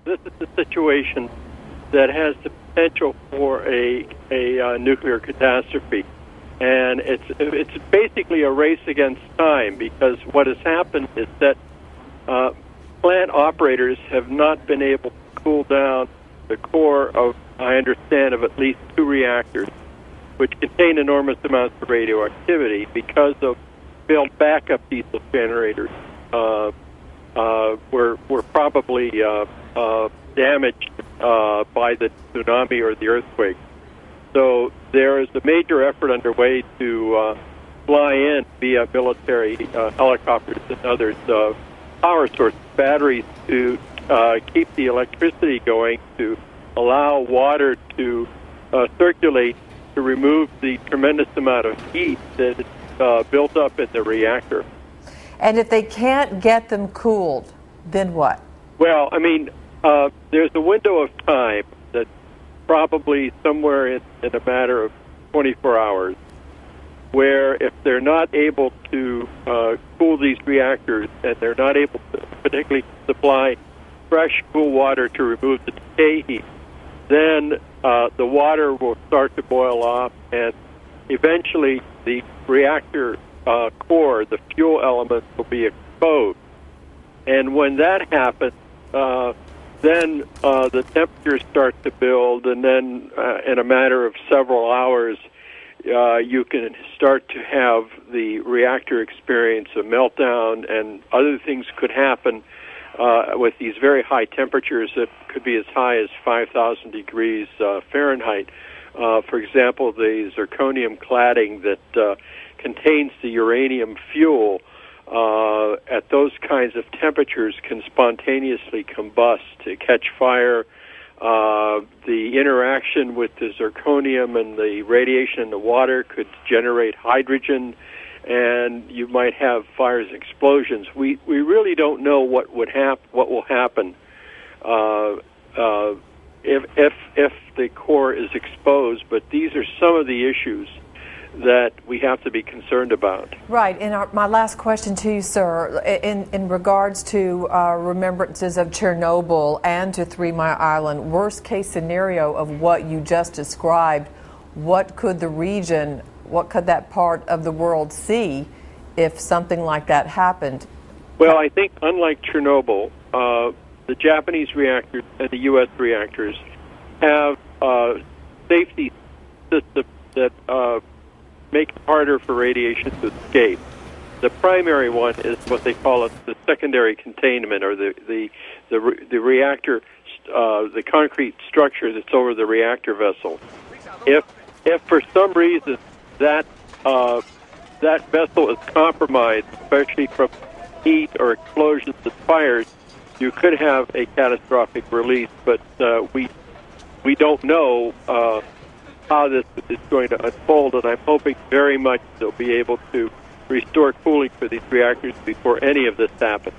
this is a situation that has the potential for a nuclear catastrophe. And it's basically a race against time, because what has happened is that plant operators have not been able to cool down the core of, I understand, of at least 2 reactors, which contain enormous amounts of radioactivity because of failed backup diesel generators. Were probably damaged by the tsunami or the earthquake. So there is a major effort underway to fly in via military helicopters and others power source batteries to keep the electricity going, to allow water to circulate, to remove the tremendous amount of heat that is built up in the reactor. And if they can't get them cooled, then what? Well, I mean, there's a window of time that's probably somewhere in a matter of 24 hours, where if they're not able to cool these reactors, and they're not able to particularly supply fresh, cool water to remove the decay heat, then the water will start to boil off, and eventually the reactor core, the fuel elements, will be exposed. And when that happens, then the temperatures start to build, and then in a matter of several hours, you can start to have the reactor experience a meltdown, and other things could happen with these very high temperatures that could be as high as 5,000 degrees Fahrenheit. For example, the zirconium cladding that contains the uranium fuel at those kinds of temperatures can spontaneously combust, to catch fire. The interaction with the zirconium and the radiation in the water could generate hydrogen, and you might have fires and explosions. We really don't know what will happen if the core is exposed, but these are some of the issues that we have to be concerned about. Right. And my last question to you, sir, in regards to remembrances of Chernobyl and to 3 Mile Island, worst case scenario of what you just described, what could that part of the world see if something like that happened? Well, I think unlike Chernobyl, the Japanese reactors and the U.S. reactors have safety systems that make it harder for radiation to escape. The primary one is what they call the secondary containment, or the reactor, the concrete structure that's over the reactor vessel. If for some reason that vessel is compromised, especially from heat or explosions and fires, you could have a catastrophic release. But we don't know how this is going to unfold, and I'm hoping very much they'll be able to restore cooling for these reactors before any of this happens.